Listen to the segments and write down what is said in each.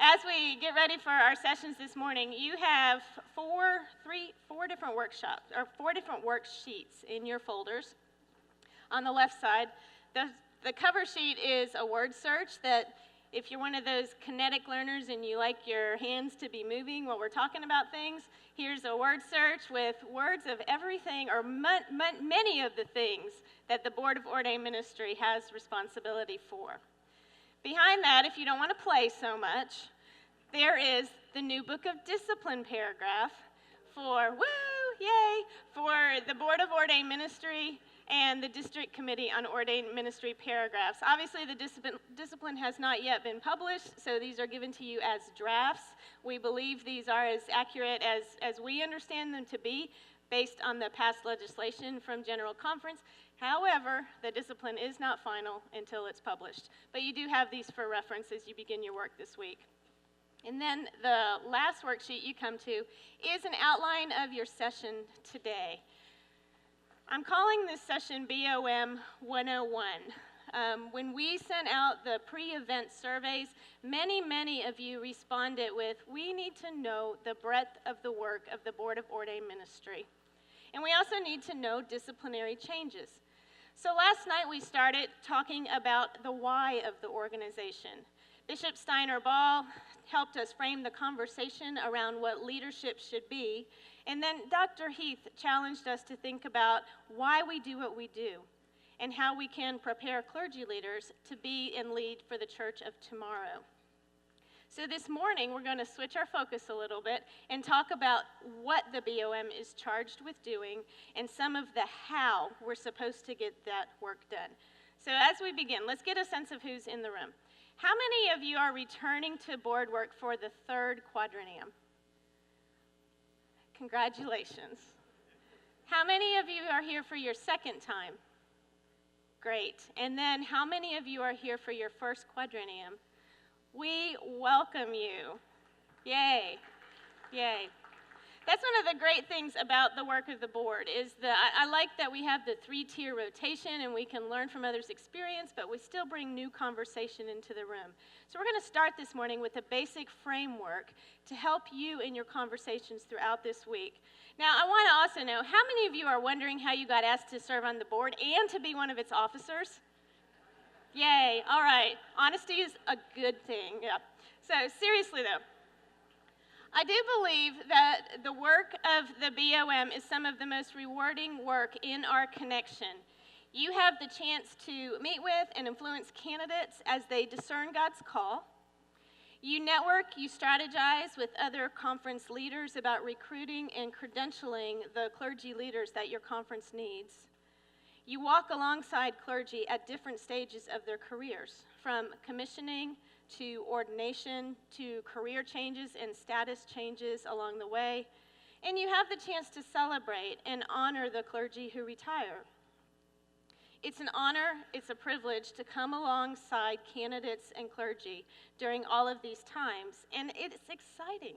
As we get ready for our sessions this morning, you have four different workshops, or 4 different worksheets in your folders. On the left side, the cover sheet is a word search that if you're one of those kinetic learners and you like your hands to be moving while we're talking about things, here's a word search with words of everything or many of the things that the Board of Ordained Ministry has responsibility for. Behind that, if you don't want to play so much, there is the new Book of Discipline paragraph for, for the Board of Ordained Ministry and the District Committee on Ordained Ministry paragraphs. Obviously, the discipline has not yet been published, so these are given to you as drafts. We believe these are as accurate as we understand them to be based on the past legislation from General Conference. However, the discipline is not final until it's published. But you do have these for reference as you begin your work this week. And then the last worksheet you come to is an outline of your session today. I'm calling this session BOM 101. When we sent out the pre-event surveys, many of you responded with, we need to know the breadth of the work of the Board of Ordained Ministry. And we also need to know disciplinary changes. So last night we started talking about the why of the organization. Bishop Steiner Ball helped us frame the conversation around what leadership should be. And then Dr. Heath challenged us to think about why we do what we do and how we can prepare clergy leaders to be and lead for the church of tomorrow. So this morning, we're going to switch our focus a little bit and talk about what the BOM is charged with doing and some of the how we're supposed to get that work done. So as we begin, let's get a sense of who's in the room. How many of you are returning to board work for the 3rd quadrennium? Congratulations. How many of you are here for your 2nd time? Great. And then how many of you are here for your 1st quadrennium? We welcome you. Yay. Yay. That's one of the great things about the work of the board is that I like that we have the 3-tier rotation and we can learn from others' experience, but we still bring new conversation into the room. So we're going to start this morning with a basic framework to help you in your conversations throughout this week. Now, I want to also know, how many of you are wondering how you got asked to serve on the board and to be one of its officers? Yay, all right. Honesty is a good thing, yep. So seriously though, I do believe that the work of the BOM is some of the most rewarding work in our connection. You have the chance to meet with and influence candidates as they discern God's call. You network, you strategize with other conference leaders about recruiting and credentialing the clergy leaders that your conference needs. You walk alongside clergy at different stages of their careers, from commissioning to ordination, to career changes and status changes along the way, and you have the chance to celebrate and honor the clergy who retire. It's an honor, it's a privilege to come alongside candidates and clergy during all of these times, and it's exciting,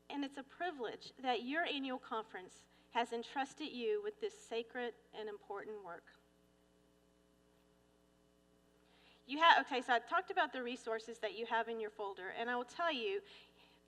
and it's a privilege that your annual conference has entrusted you with this sacred and important work. Okay, so I talked about the resources that you have in your folder, and I will tell you,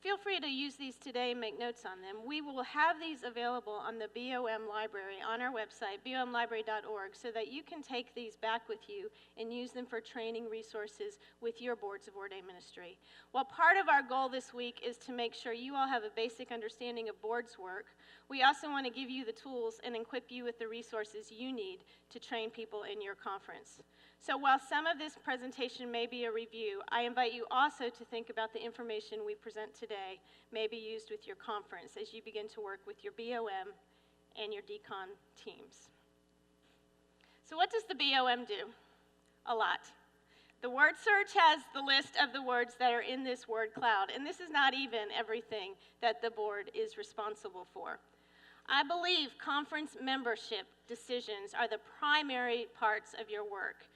feel free to use these today and make notes on them. We will have these available on the BOM library on our website, bomlibrary.org, so that you can take these back with you and use them for training resources with your boards of ordained ministry. While part of our goal this week is to make sure you all have a basic understanding of boards work, we also want to give you the tools and equip you with the resources you need to train people in your conference. So while some of this presentation may be a review, I invite you also to think about the information we present today may be used with your conference as you begin to work with your BOM and your decon teams. So what does the BOM do? A lot. The word search has the list of the words that are in this word cloud, and this is not even everything that the board is responsible for. I believe conference membership decisions are the primary parts of your work.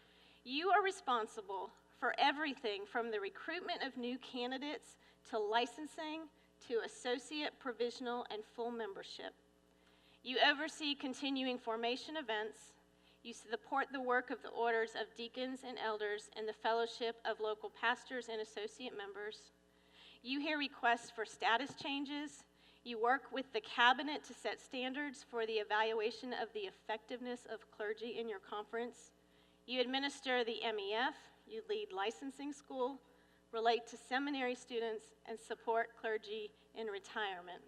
You are responsible for everything from the recruitment of new candidates to licensing to associate, provisional, and full membership. You oversee continuing formation events. You support the work of the orders of deacons and elders and the fellowship of local pastors and associate members. You hear requests for status changes. You work with the cabinet to set standards for the evaluation of the effectiveness of clergy in your conference. You administer the MEF. You lead licensing school, relate to seminary students, and support clergy in retirement,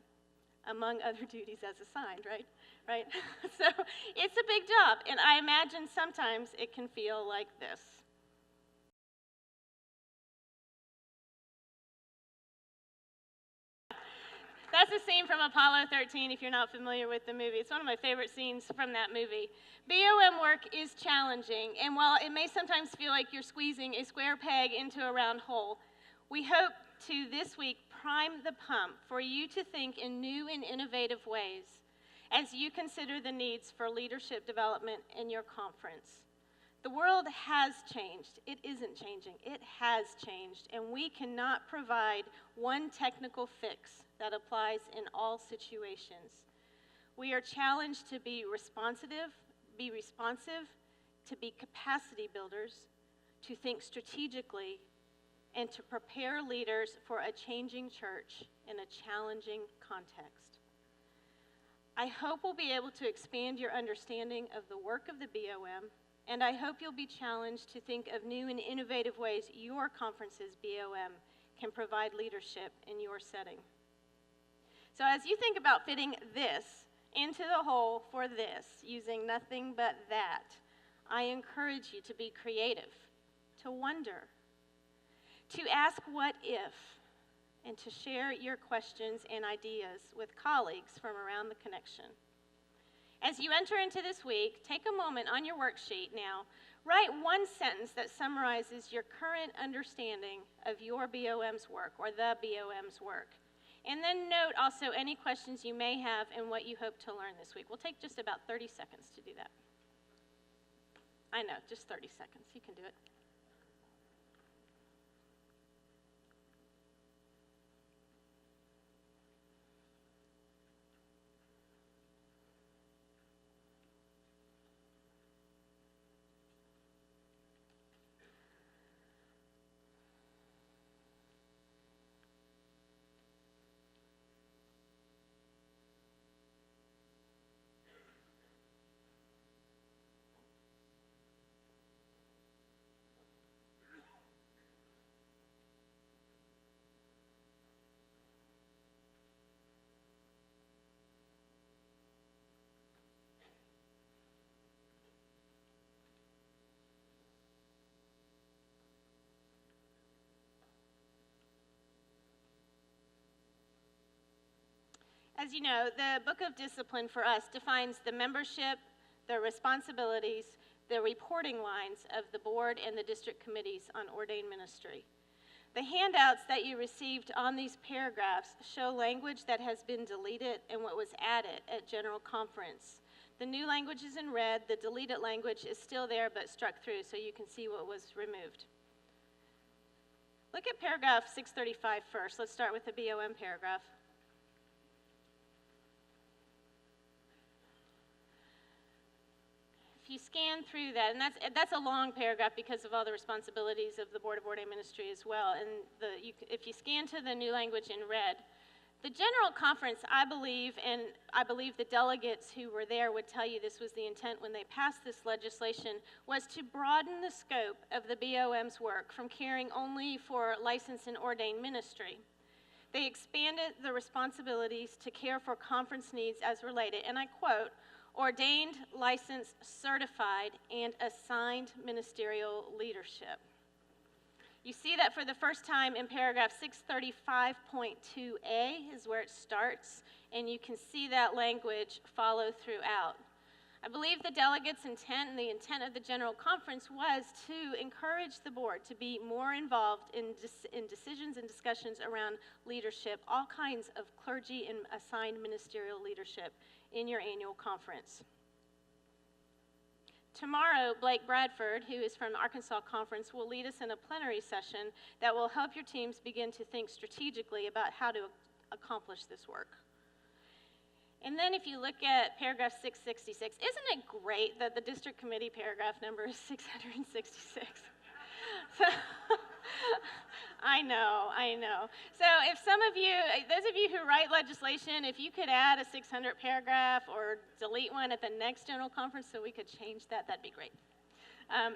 among other duties as assigned, right? So it's a big job, and I imagine sometimes it can feel like this. That's a scene from Apollo 13, if you're not familiar with the movie. It's one of my favorite scenes from that movie. BOM work is challenging, and while it may sometimes feel like you're squeezing a square peg into a round hole, we hope to this week prime the pump for you to think in new and innovative ways as you consider the needs for leadership development in your conference. The world has changed. It isn't changing. It has changed, and we cannot provide one technical fix that applies in all situations. We are challenged to be responsive, to be capacity builders, to think strategically, and to prepare leaders for a changing church in a challenging context. I hope we'll be able to expand your understanding of the work of the BOM, and I hope you'll be challenged to think of new and innovative ways your conference's BOM can provide leadership in your setting. So as you think about fitting this into the hole for this, using nothing but that, I encourage you to be creative, to wonder, to ask what if, and to share your questions and ideas with colleagues from around the connection. As you enter into this week, take a moment on your worksheet now. Write one sentence that summarizes your current understanding of your BOM's work or the BOM's work. And then note also any questions you may have and what you hope to learn this week. We'll take just about 30 seconds to do that. I know, just 30 seconds. You can do it. As you know, the Book of Discipline for us defines the membership, the responsibilities, the reporting lines of the board and the district committees on ordained ministry. The handouts that you received on these paragraphs show language that has been deleted and what was added at General Conference. The new language is in red, the deleted language is still there but struck through so you can see what was removed. Look at paragraph 635 first. Let's start with the BOM paragraph. If you scan through that, and that's a long paragraph because of all the responsibilities of the Board of Ordained Ministry as well, and if you scan to the new language in red, the General Conference, I believe, and I believe the delegates who were there would tell you this was the intent when they passed this legislation, was to broaden the scope of the BOM's work from caring only for licensed and ordained ministry. They expanded the responsibilities to care for conference needs as related, and I quote, ordained, licensed, certified, and assigned ministerial leadership. You see that for the first time in paragraph 635.2a is where it starts, and you can see that language follow throughout. I believe the delegates' intent and the intent of the General Conference was to encourage the board to be more involved in decisions and discussions around leadership, all kinds of clergy and assigned ministerial leadership in your annual conference. Tomorrow, Blake Bradford, who is from the Arkansas Conference, will lead us in a plenary session that will help your teams begin to think strategically about how to accomplish this work. And then if you look at paragraph 666, isn't it great that the district committee paragraph number is 666? So, I know, I know. So if some of you, those of you who write legislation, if you could add a 600 paragraph or delete one at the next general conference so we could change that, that'd be great.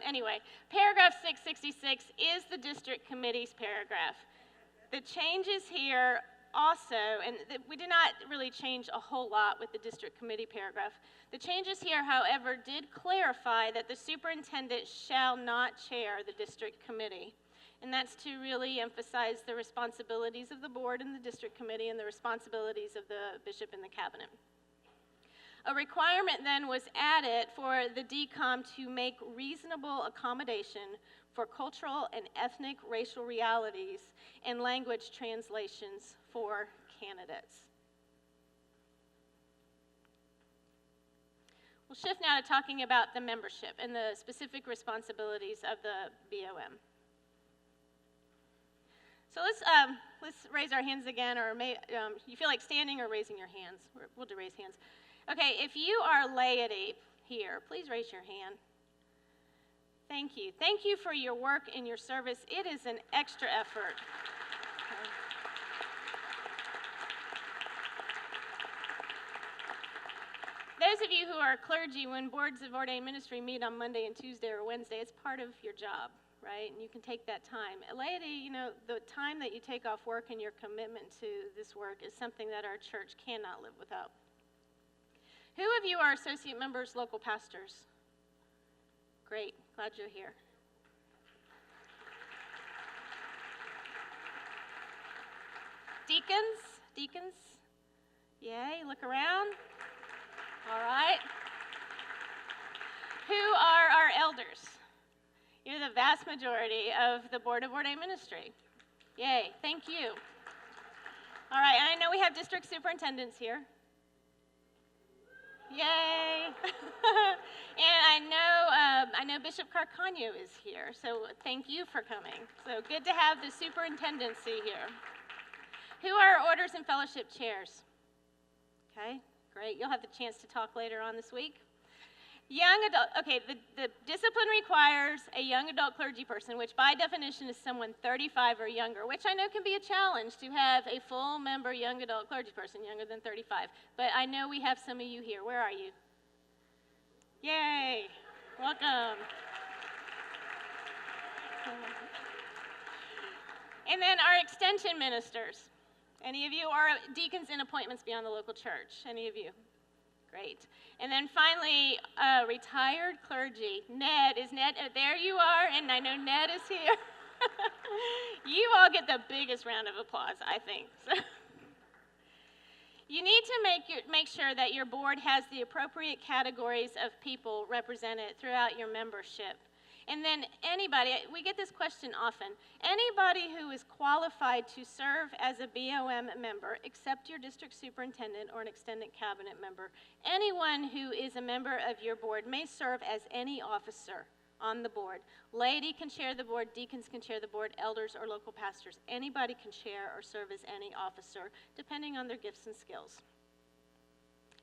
Anyway, paragraph 666 is the district committee's paragraph. The changes here also, and we did not really change a whole lot with the district committee paragraph. The changes here, however, did clarify that the superintendent shall not chair the district committee. And that's to really emphasize the responsibilities of the board and the district committee and the responsibilities of the bishop and the cabinet. A requirement then was added for the DCOM to make reasonable accommodation for cultural and ethnic racial realities and language translations for candidates. We'll shift now to talking about the membership and the specific responsibilities of the BOM. So let's raise our hands again, or you feel like standing or raising your hands? We'll do raise hands. Okay, if you are laity here, please raise your hand. Thank you. Thank you for your work and your service. It is an extra effort. Those of you who are clergy, when boards of ordained ministry meet on Monday and Tuesday or Wednesday, it's part of your job, right? And you can take that time. Laity, you know, the time that you take off work and your commitment to this work is something that our church cannot live without. Who of you are associate members, local pastors? Great, glad you're here. Deacons? Yay, look around. All right. Who are our elders? You're the vast majority of the Board of Ordained Ministry. Yay, thank you. All right, I know we have district superintendents here. Yay! And I know Bishop Carcagno is here, so thank you for coming. So good to have the superintendency here. Who are our orders and fellowship chairs? Okay, great. You'll have the chance to talk later on this week. Young adult, okay, the discipline requires a young adult clergy person, which by definition is someone 35 or younger, which I know can be a challenge to have a full member young adult clergy person younger than 35. But I know we have some of you here. Where are you? Yay, welcome. And then our extension ministers. Any of you are deacons in appointments beyond the local church? Any of you? Great. And then finally, retired clergy. Ned, there you are, and I know Ned is here. You all get the biggest round of applause, I think. So. You need to make sure that your board has the appropriate categories of people represented throughout your membership. And then anybody, we get this question often, anybody who is qualified to serve as a BOM member, except your district superintendent or an extended cabinet member, anyone who is a member of your board may serve as any officer on the board. Laity can chair the board, deacons can chair the board, elders or local pastors. Anybody can chair or serve as any officer, depending on their gifts and skills.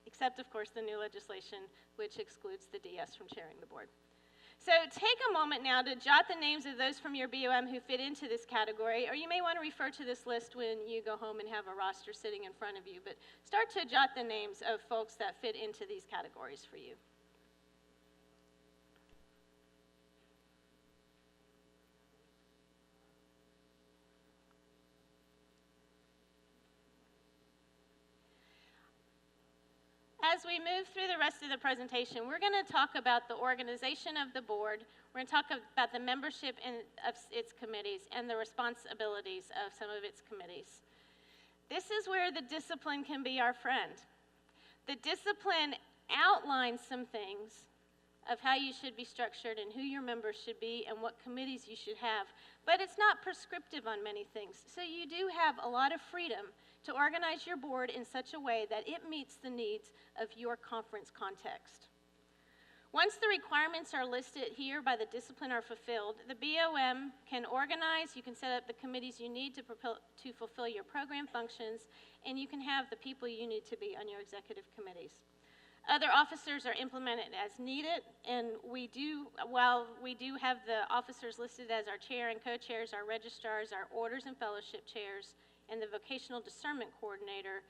Except, of course, the new legislation, which excludes the DS from chairing the board. So take a moment now to jot the names of those from your BOM who fit into this category, or you may want to refer to this list when you go home and have a roster sitting in front of you, but start to jot the names of folks that fit into these categories for you. As we move through the rest of the presentation, we're going to talk about the organization of the board. We're going to talk about the membership of its committees and the responsibilities of some of its committees. This is where the discipline can be our friend. The discipline outlines some things of how you should be structured and who your members should be and what committees you should have, but it's not prescriptive on many things. So you do have a lot of freedom to organize your board in such a way that it meets the needs of your conference context. Once the requirements are listed here by the discipline are fulfilled, the BOM can organize, you can set up the committees you need to fulfill your program functions, and you can have the people you need to be on your executive committees. Other officers are implemented as needed, and while we do have the officers listed as our chair and co-chairs, our registrars, our orders and fellowship chairs, and the vocational discernment coordinator,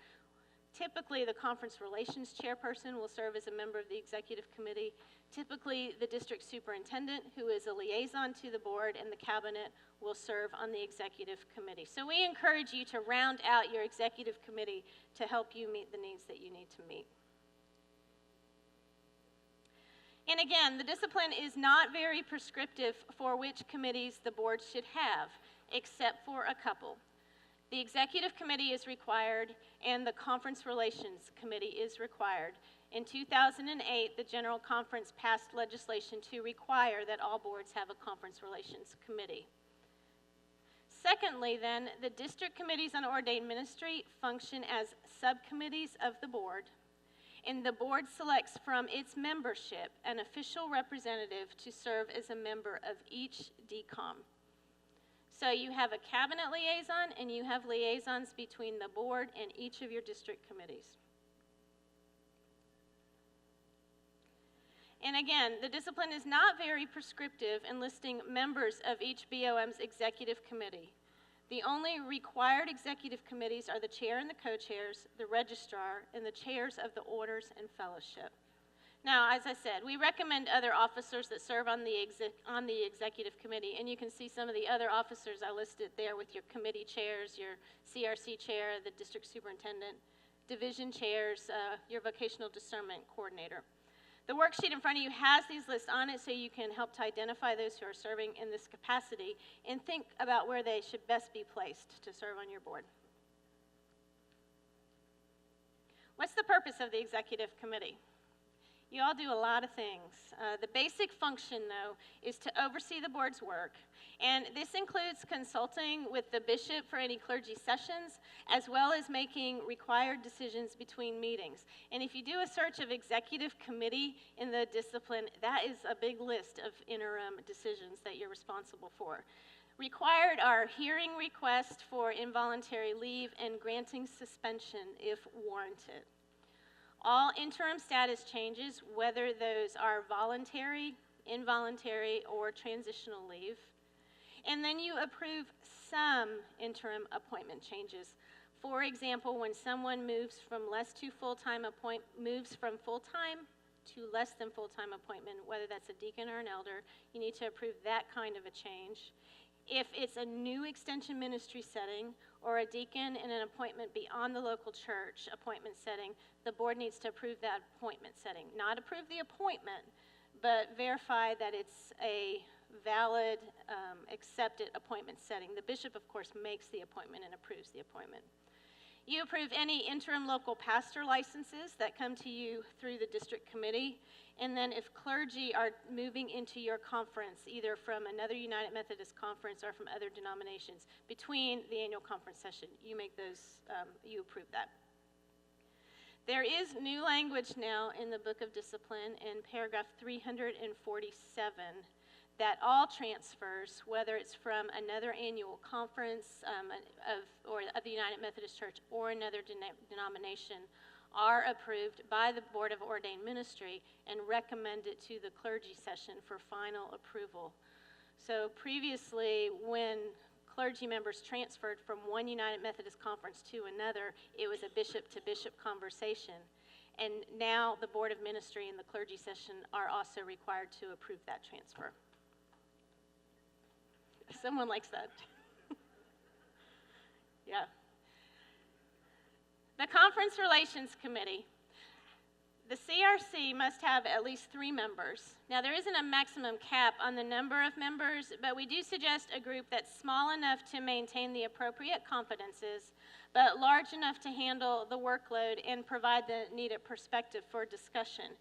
typically the conference relations chairperson will serve as a member of the executive committee. Typically, the district superintendent, who is a liaison to the board and the cabinet, will serve on the executive committee. So we encourage you to round out your executive committee to help you meet the needs that you need to meet. And again, the discipline is not very prescriptive for which committees the board should have, except for a couple. The executive committee is required, and the conference relations committee is required. In 2008, the General Conference passed legislation to require that all boards have a conference relations committee. Secondly, then, the district committees on ordained ministry function as subcommittees of the board, and the board selects from its membership an official representative to serve as a member of each DCOM. So you have a cabinet liaison, and you have liaisons between the board and each of your district committees. And again, the discipline is not very prescriptive in listing members of each BOM's executive committee. The only required executive committees are the chair and the co-chairs, the registrar, and the chairs of the orders and fellowship. Now, as I said, we recommend other officers that serve on the executive committee, and you can see some of the other officers I listed there with your committee chairs, your CRC chair, the district superintendent, division chairs, your vocational discernment coordinator. The worksheet in front of you has these lists on it so you can help to identify those who are serving in this capacity and think about where they should best be placed to serve on your board. What's the purpose of the executive committee? You all do a lot of things. The basic function, though, is to oversee the board's work, and this includes consulting with the bishop for any clergy sessions, as well as making required decisions between meetings. And if you do a search of executive committee in the discipline, that is a big list of interim decisions that you're responsible for. Required are hearing requests for involuntary leave and granting suspension if warranted. All interim status changes, whether those are voluntary, involuntary, or transitional leave. And then you approve some interim appointment changes. For example, when someone moves from full-time to less than full-time appointment, whether that's a deacon or an elder, you need to approve that kind of a change. If it's a new extension ministry setting or a deacon in an appointment beyond the local church appointment setting, the board needs to approve that appointment setting. Not approve the appointment, but verify that it's a valid, accepted appointment setting. The bishop, of course, makes the appointment and approves the appointment. You approve any interim local pastor licenses that come to you through the district committee. And then if clergy are moving into your conference, either from another United Methodist conference or from other denominations, between the annual conference session, you make those, you approve that. There is new language now in the Book of Discipline in paragraph 347 that all transfers, whether it's from another annual conference of the United Methodist Church or another denomination, are approved by the Board of Ordained Ministry and recommended to the clergy session for final approval. So previously, when clergy members transferred from one United Methodist conference to another, it was a bishop-to-bishop conversation. And now the Board of Ministry and the clergy session are also required to approve that transfer. Someone likes that. Yeah. The Conference Relations Committee. The CRC must have at least 3 members. Now, there isn't a maximum cap on the number of members, but we do suggest a group that's small enough to maintain the appropriate confidences, but large enough to handle the workload and provide the needed perspective for discussion.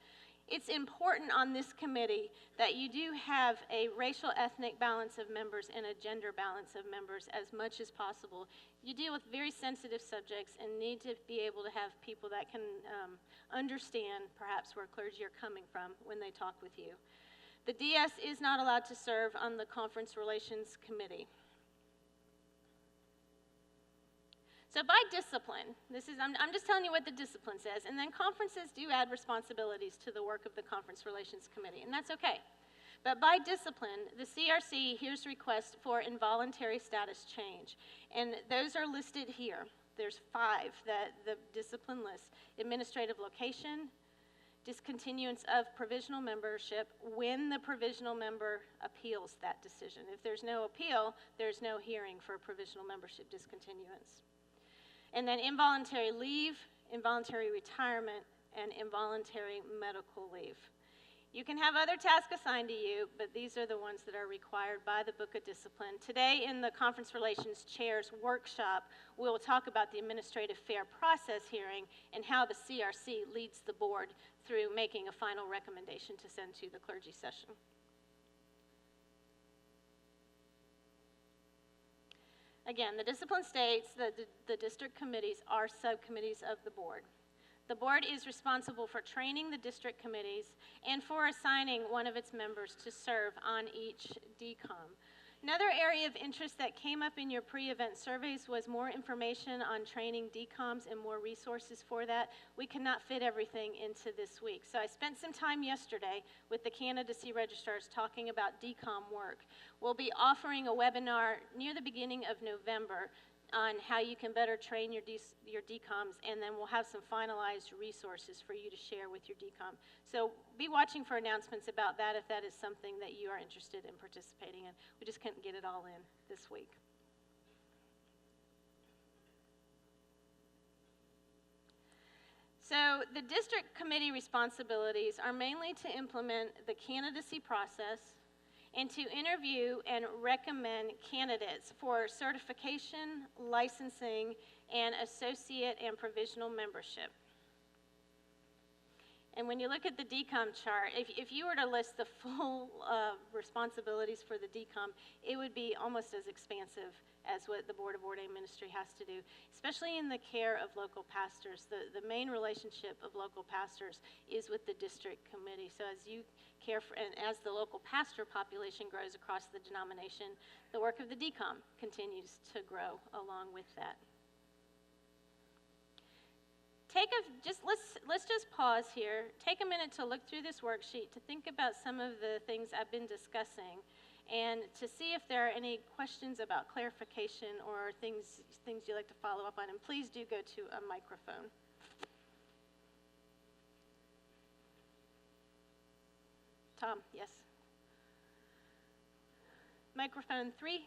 It's important on this committee that you do have a racial ethnic balance of members and a gender balance of members as much as possible. You deal with very sensitive subjects and need to be able to have people that can understand perhaps where clergy are coming from when they talk with you. The DS is not allowed to serve on the Conference Relations Committee. So by discipline, I'm just telling you what the discipline says, and then conferences do add responsibilities to the work of the Conference Relations Committee, and that's okay. But by discipline, the CRC hears requests for involuntary status change, and those are listed here. There's 5 that the discipline lists: administrative location, discontinuance of provisional membership when the provisional member appeals that decision. If there's no appeal, there's no hearing for provisional membership discontinuance. And then involuntary leave, involuntary retirement, and involuntary medical leave. You can have other tasks assigned to you, but these are the ones that are required by the Book of Discipline. Today in the Conference Relations Chair's workshop, we'll talk about the Administrative Fair Process hearing and how the CRC leads the board through making a final recommendation to send to the clergy session. Again, the discipline states that the district committees are subcommittees of the board. The board is responsible for training the district committees and for assigning one of its members to serve on each DCOM. Another area of interest that came up in your pre-event surveys was more information on training DCOMs and more resources for that. We could not fit everything into this week. So I spent some time yesterday with the candidacy registrars talking about DCOM work. We'll be offering a webinar near the beginning of November on how you can better train your DCOMs, and then we'll have some finalized resources for you to share with your DCOM. So be watching for announcements about that if that is something that you are interested in participating in. We just couldn't get it all in this week. So the district committee responsibilities are mainly to implement the candidacy process and to interview and recommend candidates for certification, licensing, and associate and provisional membership. And when you look at the DCOM chart, if you were to list the full responsibilities for the DCOM, it would be almost as expansive as what the Board of Ordained Ministry has to do, especially in the care of local pastors. The main relationship of local pastors is with the district committee. So as you care for, and as the local pastor population grows across the denomination, the work of the DCOM continues to grow along with that. Let's just pause here. Take a minute to look through this worksheet, to think about some of the things I've been discussing, and to see if there are any questions about clarification or things you'd like to follow up on. And please do go to a microphone. Tom, yes. Microphone 3.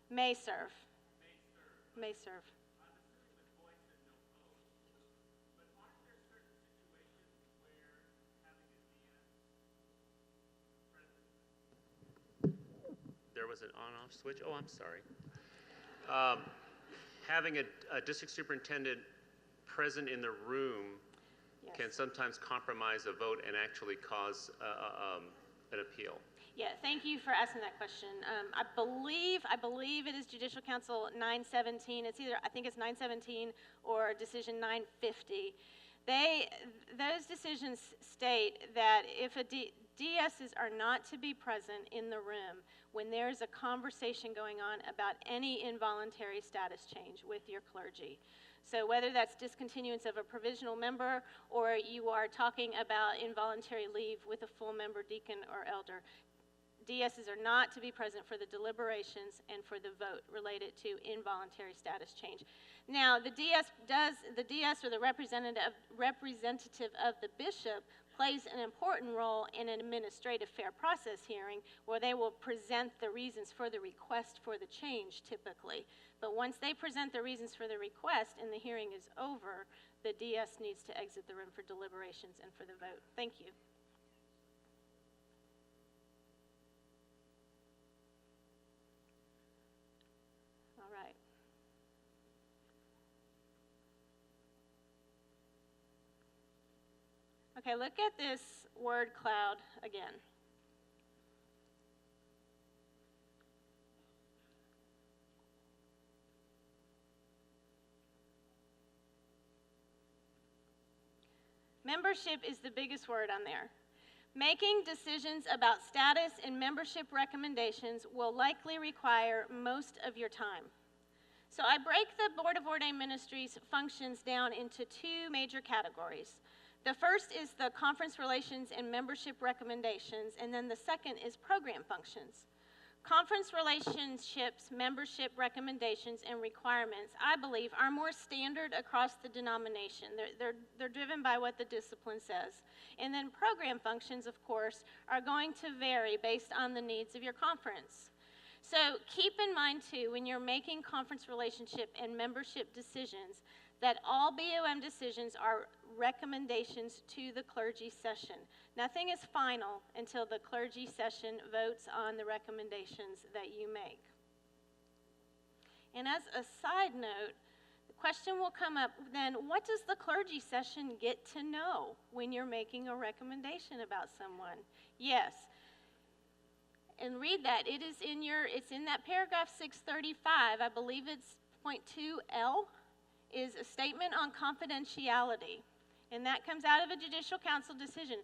May serve. May serve. There was an on-off switch. Oh, I'm sorry. Having a district superintendent present in the room can sometimes compromise a vote and actually cause an appeal. Yeah, thank you for asking that question. I believe it is Judicial Council 917. It's either, I think it's 917 or Decision 950. Those decisions state that if DSs are not to be present in the room when there's a conversation going on about any involuntary status change with your clergy. So whether that's discontinuance of a provisional member or you are talking about involuntary leave with a full member deacon or elder, DSs are not to be present for the deliberations and for the vote related to involuntary status change. Now, the DS or the representative of the bishop plays an important role in an administrative fair process hearing where they will present the reasons for the request for the change typically. But once they present the reasons for the request and the hearing is over, the DS needs to exit the room for deliberations and for the vote. Thank you. All right. Okay, look at this word cloud again. Membership is the biggest word on there. Making decisions about status and membership recommendations will likely require most of your time. So I break the Board of Ordained Ministries functions down into two major categories. The first is the conference relations and membership recommendations, and then the second is program functions. Conference relationships, membership recommendations, and requirements, I believe, are more standard across the denomination. They're driven by what the discipline says. And then program functions, of course, are going to vary based on the needs of your conference. So keep in mind, too, when you're making conference relationship and membership decisions, that all BOM decisions are recommendations to the clergy session. Nothing is final until the clergy session votes on the recommendations that you make. And as a side note, the question will come up then, what does the clergy session get to know when you're making a recommendation about someone? Yes. And read that. It's in that paragraph 635. I believe it's point 2L. Is a statement on confidentiality, and that comes out of a judicial council decision.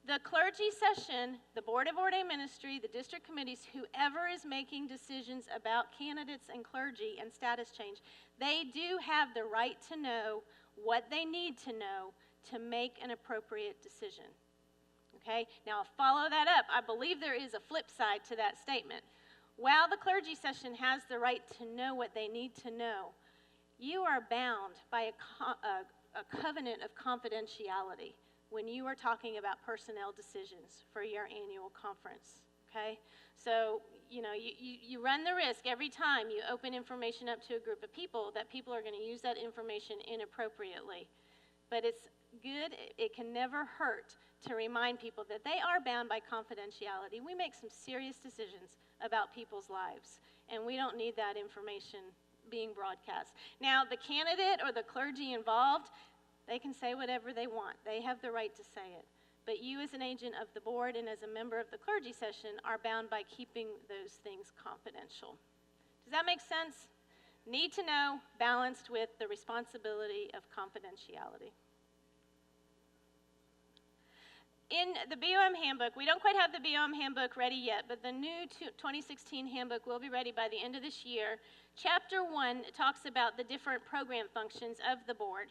The clergy session, the Board of Ordained Ministry, the district committees, whoever is making decisions about candidates and clergy and status change, they do have the right to know what they need to know to make an appropriate decision. Okay? Now, follow that up. I believe there is a flip side to that statement. While the clergy session has the right to know what they need to know, you are bound by a covenant of confidentiality when you are talking about personnel decisions for your annual conference, okay? So, you run the risk every time you open information up to a group of people that people are going to use that information inappropriately. But it's good, it can never hurt to remind people that they are bound by confidentiality. We make some serious decisions about people's lives, and we don't need that information being broadcast. Now, the candidate or the clergy involved, they can say whatever they want. They have the right to say it. But you as an agent of the board and as a member of the clergy session are bound by keeping those things confidential. Does that make sense? Need to know, balanced with the responsibility of confidentiality. In the BOM handbook, we don't quite have the BOM handbook ready yet, but the new 2016 handbook will be ready by the end of this year. Chapter 1 talks about the different program functions of the board.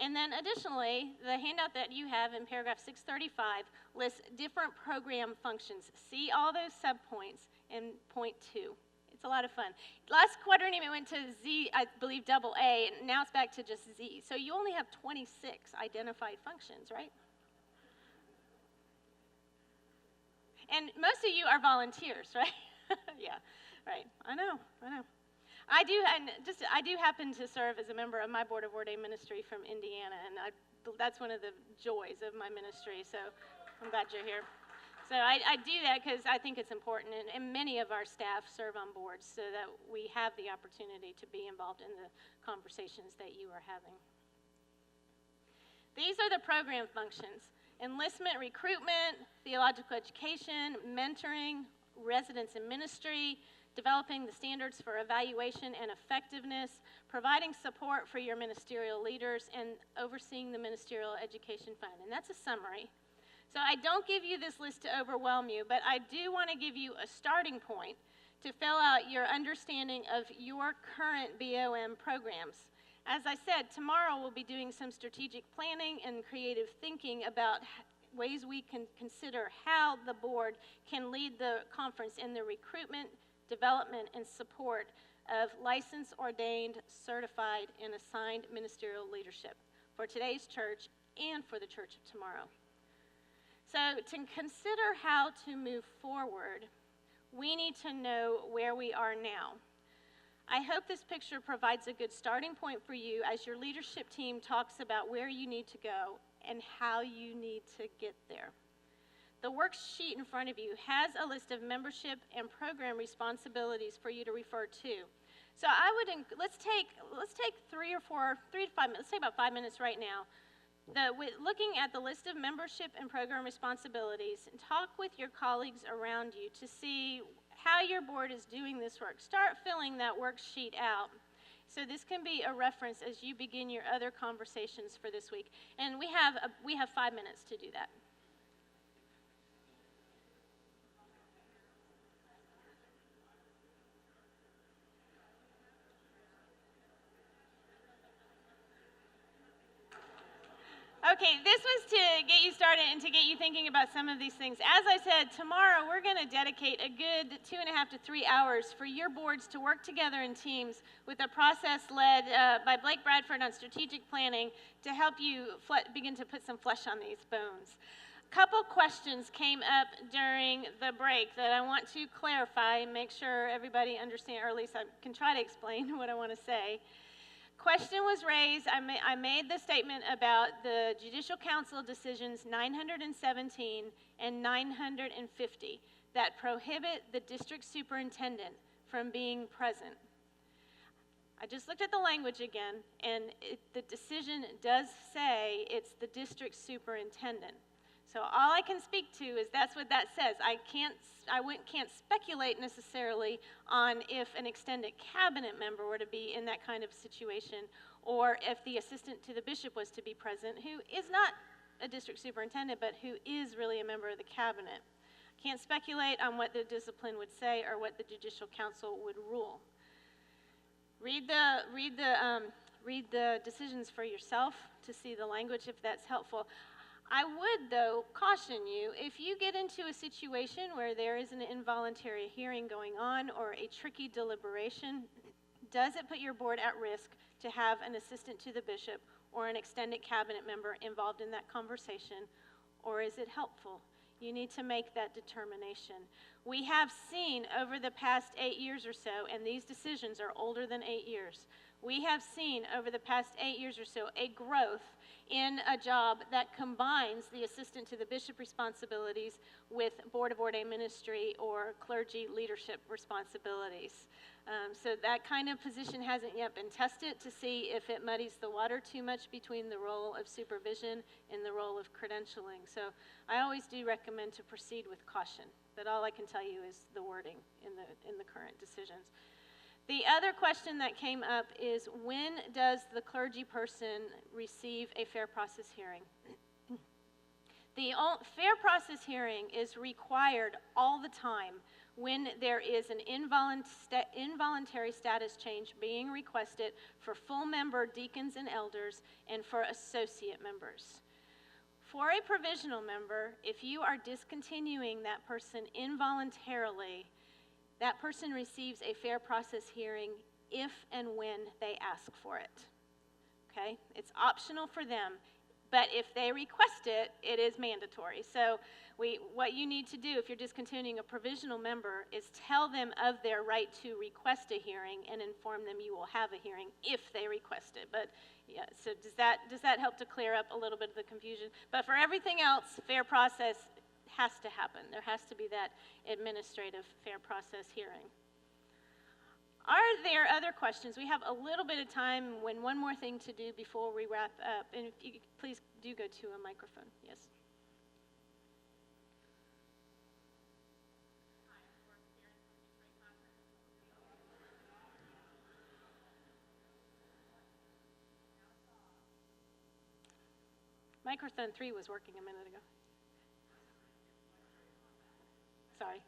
And then additionally, the handout that you have in paragraph 635 lists different program functions. See all those subpoints in point 2. It's a lot of fun. Last quadrennium it went to Z, I believe double A, and now it's back to just Z. So you only have 26 identified functions, right? And most of you are volunteers, right? Yeah, right. I know. I do happen to serve as a member of my Board of Ordained Ministry from Indiana, and that's one of the joys of my ministry, so I'm glad you're here. So I do that because I think it's important, and many of our staff serve on boards so that we have the opportunity to be involved in the conversations that you are having. These are the program functions: enlistment, recruitment, theological education, mentoring, residence in ministry, developing the standards for evaluation and effectiveness, providing support for your ministerial leaders, and overseeing the ministerial education fund. And that's a summary. So I don't give you this list to overwhelm you, but I do want to give you a starting point to fill out your understanding of your current BOM programs. As I said, tomorrow we'll be doing some strategic planning and creative thinking about ways we can consider how the board can lead the conference in the recruitment, development, and support of licensed, ordained, certified, and assigned ministerial leadership for today's church and for the church of tomorrow. So to consider how to move forward, we need to know where we are now. I hope this picture provides a good starting point for you as your leadership team talks about where you need to go and how you need to get there. The worksheet in front of you has a list of membership and program responsibilities for you to refer to. So let's take 3 to 5 minutes. Let's take about 5 minutes right now. Looking at the list of membership and program responsibilities, and talk with your colleagues around you to see how your board is doing this work. Start filling that worksheet out. So this can be a reference as you begin your other conversations for this week. And we have 5 minutes to do that. Okay, this was to get you started and to get you thinking about some of these things. As I said, tomorrow we're going to dedicate a good 2.5 to 3 hours for your boards to work together in teams with a process led by Blake Bradford on strategic planning to help you begin to put some flesh on these bones. A couple questions came up during the break that I want to clarify and make sure everybody understands, or at least I can try to explain what I want to say. Question was raised, I made the statement about the Judicial Council decisions 917 and 950 that prohibit the district superintendent from being present. I just looked at the language again, and the decision does say it's the district superintendent. So all I can speak to is that's what that says. I can't speculate necessarily on if an extended cabinet member were to be in that kind of situation, or if the assistant to the bishop was to be present, who is not a district superintendent, but who is really a member of the cabinet. Can't speculate on what the discipline would say or what the Judicial Council would rule. Read the decisions for yourself to see the language if that's helpful. I would, though, caution you, if you get into a situation where there is an involuntary hearing going on or a tricky deliberation, does it put your board at risk to have an assistant to the bishop or an extended cabinet member involved in that conversation, or is it helpful? You need to make that determination. We have seen over the past 8 years or so, and these decisions are older than 8 years, we have seen over the past 8 years or so a growth in a job that combines the assistant to the bishop responsibilities with board of ordained ministry or clergy leadership responsibilities. So that kind of position hasn't yet been tested to see if it muddies the water too much between the role of supervision and the role of credentialing. So I always do recommend to proceed with caution, but all I can tell you is the wording in the current decisions. The other question that came up is, when does the clergy person receive a fair process hearing? The fair process hearing is required all the time when there is an involuntary status change being requested for full member deacons and elders and for associate members. For a provisional member, if you are discontinuing that person involuntarily, that person receives a fair process hearing if and when they ask for it. Okay? It's optional for them, but if they request it, it is mandatory. So what you need to do if you're discontinuing a provisional member is tell them of their right to request a hearing and inform them you will have a hearing if they request it. But yeah, so does that help to clear up a little bit of the confusion? But for everything else, fair process has to happen. There has to be that administrative fair process hearing. Are there other questions? We have a little bit of time when one more thing to do before we wrap up. And if you please do go to a microphone. Yes. Microphone 3 was working a minute ago. Sorry.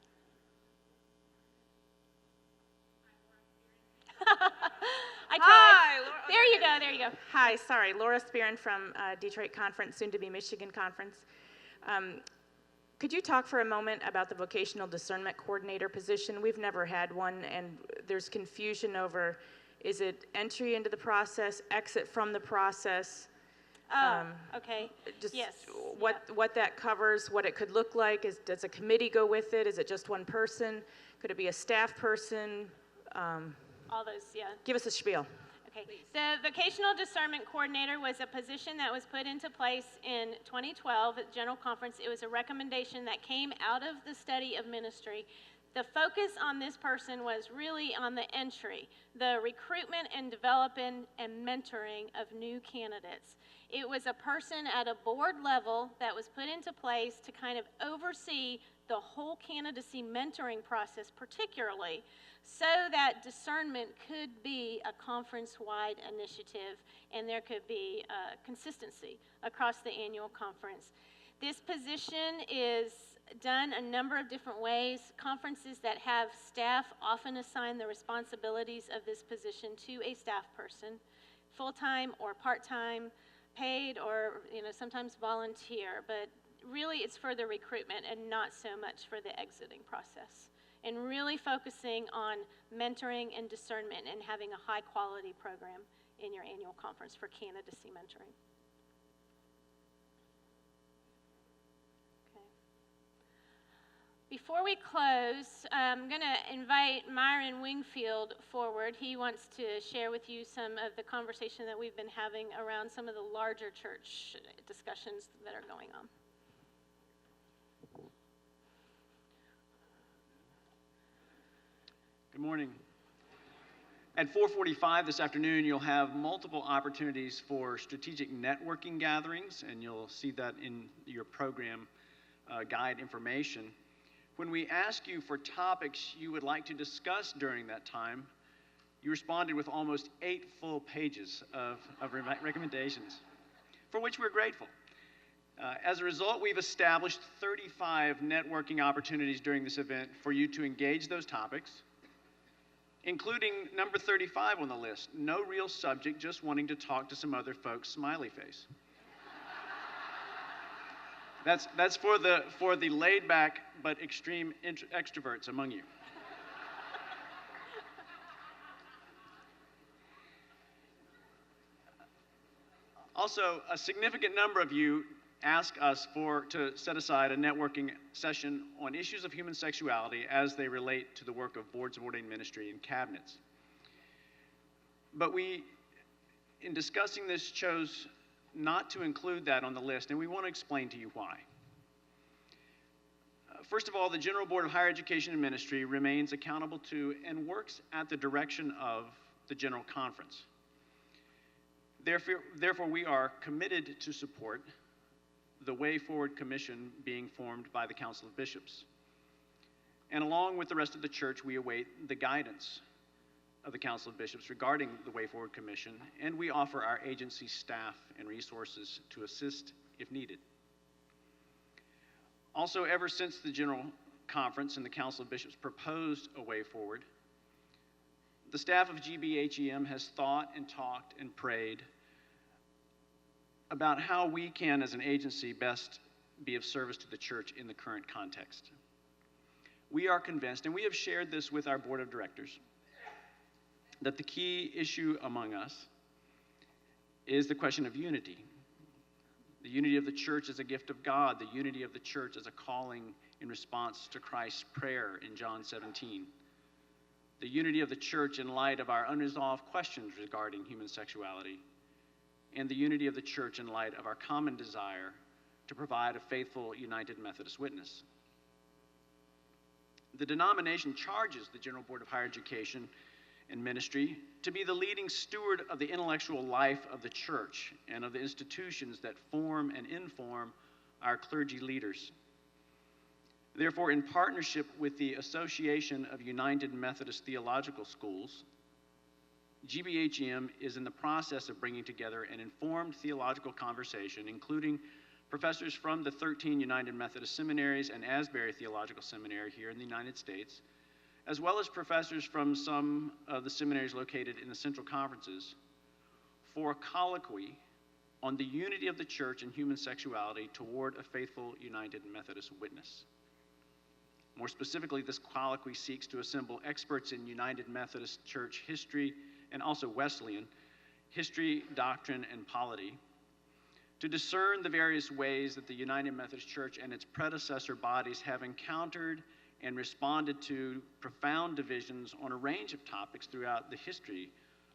I tried. Hi, Laura. There you go. Hi, sorry. Laura Spearin from Detroit Conference, soon to be Michigan Conference. Could you talk for a moment about the vocational discernment coordinator position? We've never had one, and there's confusion over, is it entry into the process, exit from the process? Okay. Just yes. what that covers, what it could look like. Does a committee go with it? Is it just one person? Could it be a staff person? All those, yeah. Give us a spiel. Okay. The vocational discernment coordinator was a position that was put into place in 2012 at General Conference. It was a recommendation that came out of the study of ministry. The focus on this person was really on the entry, the recruitment and development and mentoring of new candidates. It was a person at a board level that was put into place to kind of oversee the whole candidacy mentoring process particularly, so that discernment could be a conference-wide initiative and there could be consistency across the annual conference. This position is done a number of different ways. Conferences that have staff often assign the responsibilities of this position to a staff person, full-time or part-time, paid or sometimes volunteer, but really it's for the recruitment and not so much for the exiting process. And really focusing on mentoring and discernment and having a high-quality program in your annual conference for candidacy mentoring. Okay. Before we close, I'm going to invite Myron Wingfield forward. He wants to share with you some of the conversation that we've been having around some of the larger church discussions that are going on. Good morning. At 4:45 this afternoon, you'll have multiple opportunities for strategic networking gatherings, and you'll see that in your program guide information. When we ask you for topics you would like to discuss during that time, you responded with almost 8 full pages of recommendations, for which we're grateful. As a result, we've established 35 networking opportunities during this event for you to engage those topics, including number 35 on the list, no real subject, just wanting to talk to some other folks, smiley face. That's for the laid-back but extreme extroverts among you. Also, a significant number of you ask us to set aside a networking session on issues of human sexuality as they relate to the work of boards of ordained ministry and cabinets. But we, in discussing this, chose not to include that on the list, and we want to explain to you why. First of all, the General Board of Higher Education and Ministry remains accountable to and works at the direction of the General Conference. Therefore, we are committed to support the Way Forward Commission being formed by the Council of Bishops. And along with the rest of the church, we await the guidance of the Council of Bishops regarding the Way Forward Commission, and we offer our agency staff and resources to assist if needed. Also, ever since the General Conference and the Council of Bishops proposed a way forward, the staff of GBHEM has thought and talked and prayed about how we can, as an agency, best be of service to the church in the current context. We are convinced, and we have shared this with our board of directors, that the key issue among us is the question of unity. The unity of the church as a gift of God, the unity of the church as a calling in response to Christ's prayer in John 17. The unity of the church in light of our unresolved questions regarding human sexuality, and the unity of the church in light of our common desire to provide a faithful, united Methodist witness. The denomination charges the General Board of Higher Education and Ministry to be the leading steward of the intellectual life of the church and of the institutions that form and inform our clergy leaders. Therefore, in partnership with the Association of United Methodist Theological Schools, GBHEM is in the process of bringing together an informed theological conversation, including professors from the 13 United Methodist Seminaries and Asbury Theological Seminary here in the United States, as well as professors from some of the seminaries located in the Central Conferences, for a colloquy on the unity of the church and human sexuality toward a faithful United Methodist witness. More specifically, this colloquy seeks to assemble experts in United Methodist Church history and also Wesleyan history, doctrine, and polity, to discern the various ways that the United Methodist Church and its predecessor bodies have encountered and responded to profound divisions on a range of topics throughout the history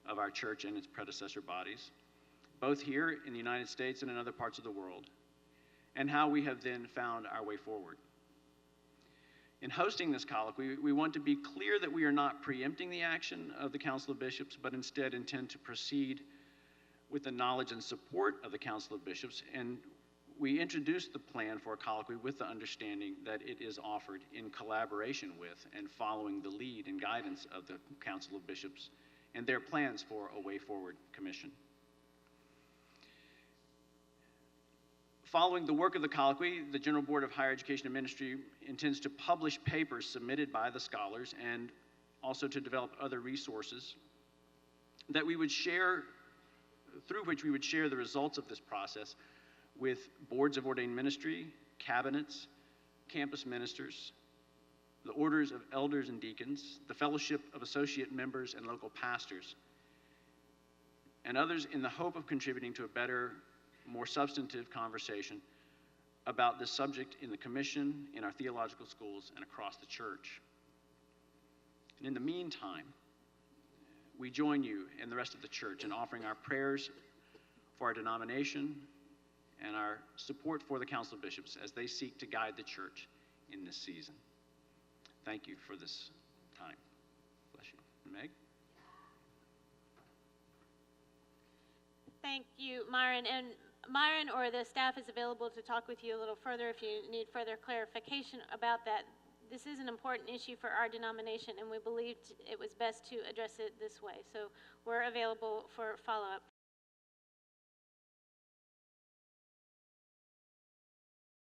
of our church and its predecessor bodies, both here in the United States and in other parts of the world, and how we have then found our way forward. In hosting this colloquy, we want to be clear that we are not preempting the action of the Council of Bishops, but instead intend to proceed with the knowledge and support of the Council of Bishops, and we introduced the plan for a colloquy with the understanding that it is offered in collaboration with and following the lead and guidance of the Council of Bishops and their plans for a Way Forward Commission. Following the work of the colloquy, the General Board of Higher Education and Ministry intends to publish papers submitted by the scholars and also to develop other resources that we would share, through which we would share the results of this process with boards of ordained ministry, cabinets, campus ministers, the orders of elders and deacons, the fellowship of associate members and local pastors, and others in the hope of contributing to a better, more substantive conversation about this subject in the commission, in our theological schools, and across the church. And in the meantime, we join you and the rest of the church in offering our prayers for our denomination and our support for the Council of Bishops as they seek to guide the church in this season. Thank you for this time. Bless you. Meg? Thank you, Myron. And Myron or the staff is available to talk with you a little further if you need further clarification about that. This is an important issue for our denomination, and we believed it was best to address it this way. So we're available for follow-up.